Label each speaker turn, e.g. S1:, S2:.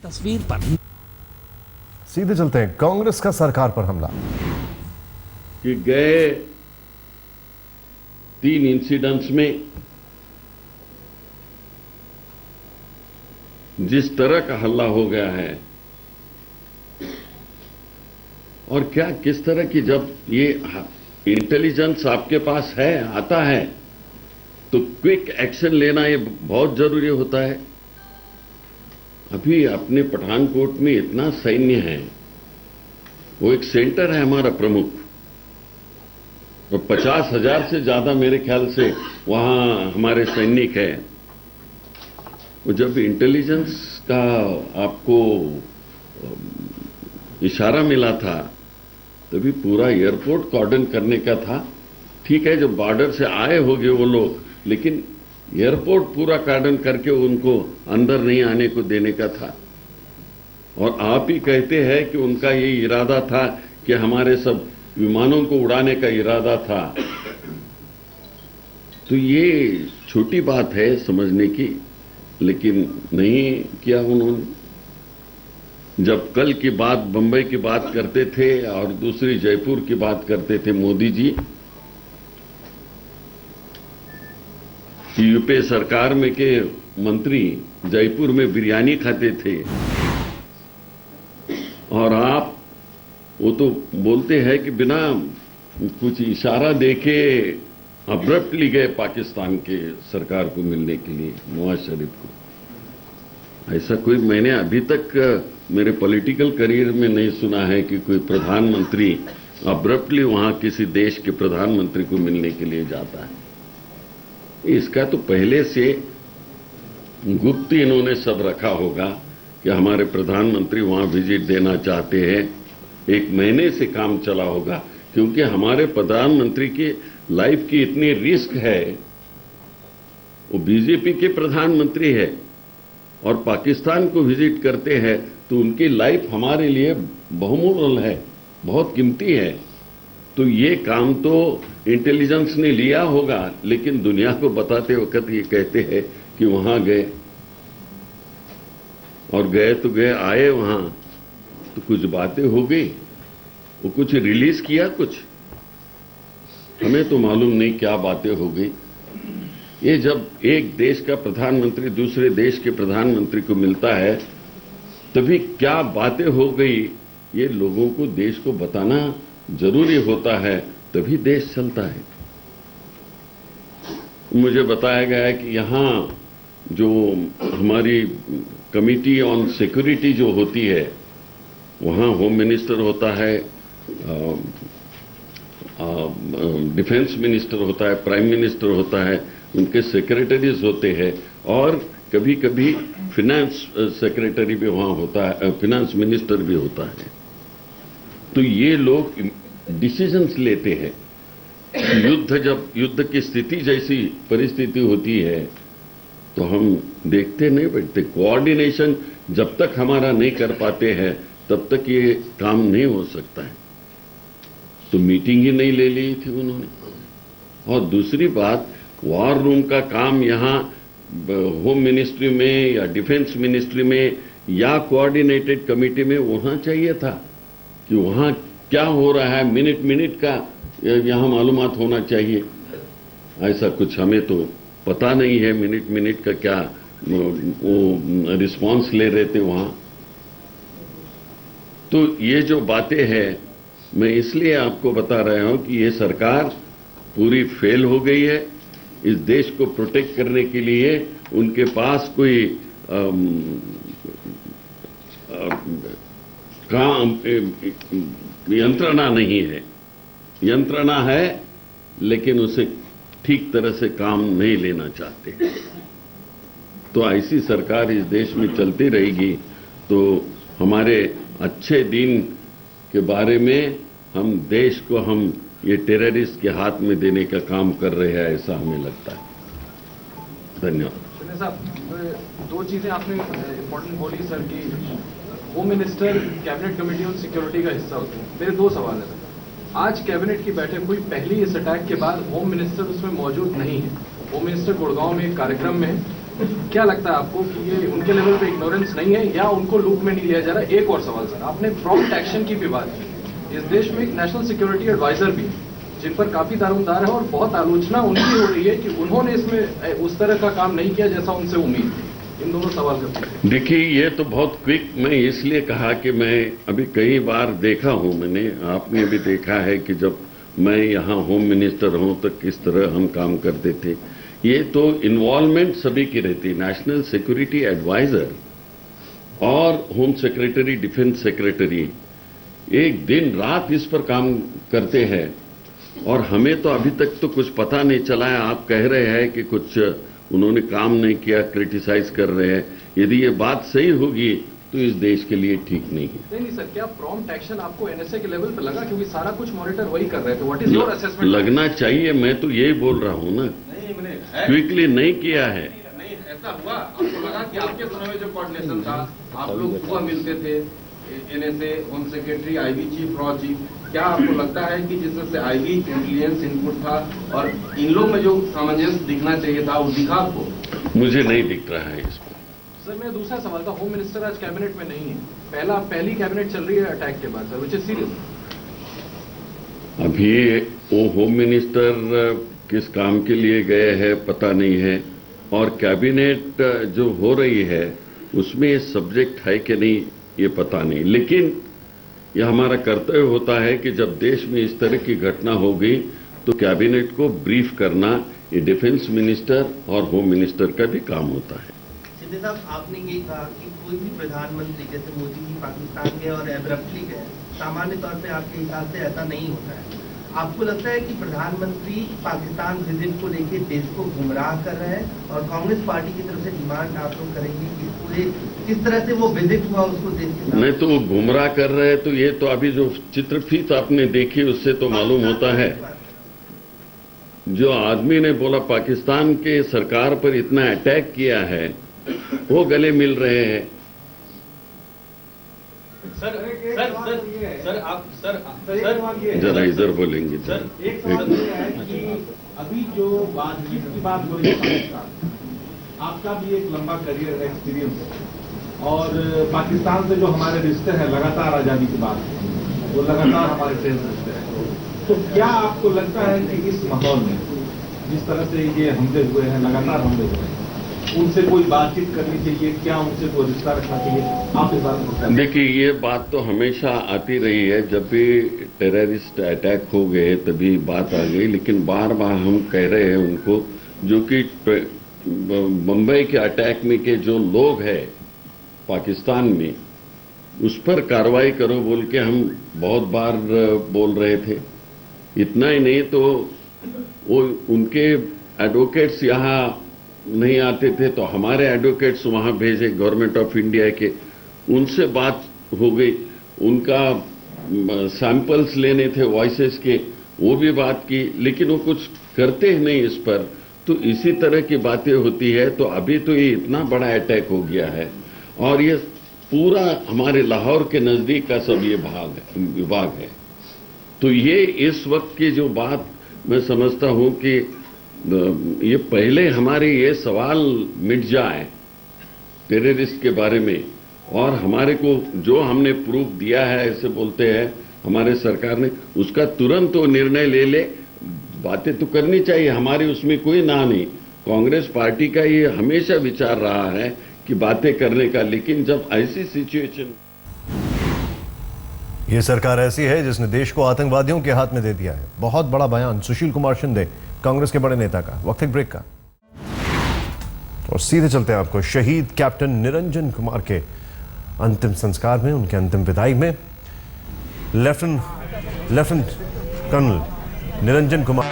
S1: तस्वीर पर।
S2: सीधे चलते हैं कांग्रेस का सरकार पर हमला।
S3: कि गए 3 इंसिडेंट्स में जिस तरह का हल्ला हो गया है और क्या किस तरह की, जब ये इंटेलिजेंस आपके पास है, आता है, तो क्विक एक्शन लेना ये बहुत जरूरी होता है। अभी अपने पठानकोट में इतना सैन्य है, वो एक सेंटर है हमारा प्रमुख, और 50,000 से ज्यादा मेरे ख्याल से वहां हमारे सैनिक हैं। वो जब इंटेलिजेंस का आपको इशारा मिला था तभी पूरा एयरपोर्ट कॉर्डन करने का था। ठीक है, जब बॉर्डर से आए होंगे वो लोग, लेकिन एयरपोर्ट पूरा कॉर्डन करके उनको अंदर नहीं आने को देने का था। और आप ही कहते हैं कि उनका ये इरादा था कि हमारे सब विमानों को उड़ाने का इरादा था। तो ये छोटी बात है समझने की, लेकिन नहीं किया उन्होंने। जब कल की बात, बंबई की बात करते थे और दूसरी जयपुर की बात करते थे मोदी जी, कि यूपीए सरकार में के मंत्री जयपुर में बिरयानी खाते थे, और आप वो तो बोलते हैं कि बिना कुछ इशारा देके अब्रप्टली गए पाकिस्तान के सरकार को मिलने के लिए, नवाज शरीफ को। ऐसा कोई मैंने अभी तक मेरे पॉलिटिकल करियर में नहीं सुना है कि कोई प्रधानमंत्री अब्रप्टली वहां किसी देश के प्रधानमंत्री को मिलने के लिए जाता है। इसका तो पहले से गुप्त इन्होंने सब रखा होगा कि हमारे प्रधानमंत्री वहां विजिट देना चाहते हैं। 1 महीने से काम चला होगा, क्योंकि हमारे प्रधानमंत्री की लाइफ की इतनी रिस्क है। वो बीजेपी के प्रधानमंत्री है और पाकिस्तान को विजिट करते हैं, तो उनकी लाइफ हमारे लिए बहुमूल्य है, बहुत कीमती है। तो ये काम तो इंटेलिजेंस ने लिया होगा, लेकिन दुनिया को बताते वक्त ये कहते हैं कि वहां गए, और गए तो गए, आए वहां तो कुछ बातें हो गई, वो कुछ रिलीज किया, कुछ हमें तो मालूम नहीं क्या बातें हो गई। ये जब एक देश का प्रधानमंत्री दूसरे देश के प्रधानमंत्री को मिलता है, तभी क्या बातें हो गई, ये लोगों को, देश को बताना जरूरी होता है, तभी देश चलता है। मुझे बताया गया है कि यहां जो हमारी कमिटी ऑन सिक्योरिटी जो होती है, वहां होम मिनिस्टर होता है, डिफेंस मिनिस्टर होता है, प्राइम मिनिस्टर होता है, उनके सेक्रेटरीज होते हैं, और कभी कभी फिनेंस सेक्रेटरी भी वहां होता है, फिनेंस मिनिस्टर भी होता है। तो ये लोग डिसीजंस लेते हैं। जब युद्ध की स्थिति जैसी परिस्थिति होती है तो हम देखते नहीं बैठते। कोऑर्डिनेशन जब तक हमारा नहीं कर पाते हैं तब तक ये काम नहीं हो सकता है। तो मीटिंग ही नहीं ले ली थी उन्होंने। और दूसरी बात, वॉर रूम का काम यहाँ होम मिनिस्ट्री में या डिफेंस मिनिस्ट्री में या कोऑर्डिनेटेड कमेटी में होना चाहिए था, कि वहां क्या हो रहा है मिनट मिनट का यहां मालूमात होना चाहिए। ऐसा कुछ हमें तो पता नहीं है, मिनट मिनट का क्या वो रिस्पांस ले रहे थे वहां। तो ये जो बातें हैं, मैं इसलिए आपको बता रहा हूं कि ये सरकार पूरी फेल हो गई है। इस देश को प्रोटेक्ट करने के लिए उनके पास कोई यंत्रणा नहीं है। यंत्रणा है, लेकिन उसे ठीक तरह से काम नहीं लेना चाहते। तो ऐसी सरकार इस देश में चलती रहेगी तो हमारे अच्छे दिन के बारे में हम देश को हम ये टेररिस्ट के हाथ में देने का काम कर रहे हैं, ऐसा हमें लगता है। धन्यवाद।
S4: साहब, 2 चीजें आपने इंपॉर्टेंट बोली सर, कि home minister cabinet committee on security का हिस्सा होते हैं। मेरे 2 सवाल है। आज कैबिनेट की बैठक हुई, पहली इस अटैक के बाद होम मिनिस्टर उसमें मौजूद नहीं है। होम मिनिस्टर गुड़गांव में एक कार्यक्रम में है क्या लगता है आपको कि ये उनके लेवल पे इग्नोरेंस नहीं है या उनको लूप में नहीं लिया जा रहा? एक और सवाल सर, आपने प्रॉम्प्ट एक्शन की भी बात की। इस देश में एक नेशनल सिक्योरिटी एडवाइजर भी है, जिन पर काफी दारोमदार है और बहुत आलोचना उनकी हो रही है कि उन्होंने इसमें उस तरह का काम नहीं किया जैसा उनसे उम्मीद थी। इन दोनों सवाल करते हैं।
S3: देखिए, ये तो बहुत क्विक, मैं इसलिए कहा कि मैं अभी कई बार देखा हूं, मैंने, आपने भी देखा है कि जब मैं यहाँ होम मिनिस्टर हूं तो किस तरह हम काम करते थे। ये तो इन्वॉल्वमेंट सभी की रहती है। नेशनल सिक्योरिटी एडवाइजर और होम सेक्रेटरी, डिफेंस सेक्रेटरी एक दिन रात इस पर काम करते हैं और हमें तो अभी तक तो कुछ पता नहीं चला है। आप कह रहे हैं कि कुछ उन्होंने काम नहीं किया, क्रिटिसाइज कर रहे हैं। यदि ये बात सही होगी तो इस देश के लिए ठीक नहीं है।
S4: नहीं सर, क्या प्रॉम्प्ट एक्शन आपको एनएसए के लेवल पे लगा? क्योंकि सारा कुछ मॉनिटर वही कर रहे थे। What is your assessment?
S3: लगना चाहिए, मैं तो यही बोल रहा हूं ना, क्विकली नहीं किया है।
S1: नहीं, ऐसा हुआ आपको लगा कि आपके समय में जो कोऑर्डिनेशन था, आप लोग सुबह मिलते थे, NSA, home secretary, IB chief, raw chief, क्या आपको लगता है कि जिसमें से आईबी इंटेलिजेंस इनपुट था और इन लोग में जो सामंजस्य दिखना चाहिए था वो दिखा आपको?
S3: मुझे नहीं दिख रहा है इसमें।
S4: सर मेरा दूसरा सवाल था, होम मिनिस्टर आज कैबिनेट में नहीं है। पहली कैबिनेट चल रही है अटैक के बाद सर, विच इज सीरियस।
S3: अभी वो होम मिनिस्टर किस काम के लिए गए हैं पता नहीं है, और कैबिनेट जो हो रही है उसमें ये सब्जेक्ट है कि नहीं ये पता नहीं। लेकिन यह हमारा कर्तव्य होता है कि जब देश में इस तरह की घटना हो गई तो कैबिनेट को ब्रीफ करना ये डिफेंस मिनिस्टर और होम मिनिस्टर का भी काम होता है।
S5: सिद्धू साहब, आपने ये कहा कि कोई भी प्रधानमंत्री जैसे मोदी जी पाकिस्तान गए और एब्रप्टली गए, सामान्य तौर पे आपके हिसाब से ऐसा नहीं होता है। आपको लगता है कि प्रधानमंत्री पाकिस्तान विजिट को लेके देश को गुमराह कर रहे हैं और कांग्रेस पार्टी की तरफ से डिमांड आप लोग करेंगे कि पूरे किस तरह से वो विजिट हुआ उसको देश के साथ?
S3: नहीं तो वो गुमराह कर रहे हैं, तो ये तो अभी जो चित्रफीत आपने देखी उससे तो मालूम होता है। जो आदमी ने बोला पाकिस्तान के सरकार पर इतना अटैक किया है वो गले मिल रहे हैं।
S1: सर आप
S3: जरा इधर बोलेंगे
S6: सर, एक सवाल ये है कि अभी जो बातचीत की बात हो रही है पाकिस्तान, आपका भी एक लंबा करियर है, एक्सपीरियंस है, और पाकिस्तान से जो हमारे रिश्ते हैं लगातार आजादी के बाद वो लगातार हमारे टेंस रिश्ते हैं। तो क्या आपको लगता है कि इस माहौल में जिस तरह से ये हमले हुए हैं, लगातार हमले हुए हैं, उनसे कोई बातचीत करनी चाहिए? क्या उनसे कोई रिश्ता रखना चाहिए? आप इस बात में
S3: देखिए, ये बात तो हमेशा आती रही है। जब भी टेररिस्ट अटैक हो गए तभी बात आ गई, लेकिन बार बार हम कह रहे हैं उनको, जो कि मुंबई के अटैक में के जो लोग हैं पाकिस्तान में, उस पर कार्रवाई करो बोल के हम बहुत बार बोल रहे थे। इतना ही नहीं तो वो उनके एडवोकेट्स यहाँ नहीं आते थे तो हमारे एडवोकेट्स वहां भेजे गवर्नमेंट ऑफ इंडिया के, उनसे बात हो गई। उनका सैंपल्स लेने थे वॉइसेस के, वो भी बात की, लेकिन वो कुछ करते ही नहीं इस पर। तो इसी तरह की बातें होती है। तो अभी तो ये इतना बड़ा अटैक हो गया है और ये पूरा हमारे लाहौर के नजदीक का सब ये विभाग है। तो ये इस वक्त की जो बात मैं समझता हूं कि ये पहले हमारे ये सवाल मिट जाए टेररिस्ट के बारे में, और हमारे को जो हमने प्रूफ दिया है, ऐसे बोलते हैं हमारे सरकार ने, उसका तुरंत वो निर्णय ले। बातें तो करनी चाहिए, हमारी उसमें कोई ना नहीं। कांग्रेस पार्टी का ये हमेशा विचार रहा है कि बातें करने का, लेकिन जब ऐसी सिचुएशन,
S2: ये सरकार ऐसी है जिसने देश को आतंकवादियों के हाथ में दे दिया है। बहुत बड़ा बयान सुशील कुमार शिंदे, कांग्रेस के बड़े नेता का। वक्त एक ब्रेक का और सीधे चलते हैं आपको शहीद कैप्टन निरंजन कुमार के अंतिम संस्कार में, उनके अंतिम विदाई में। Lieutenant colonel Niranjan Kumar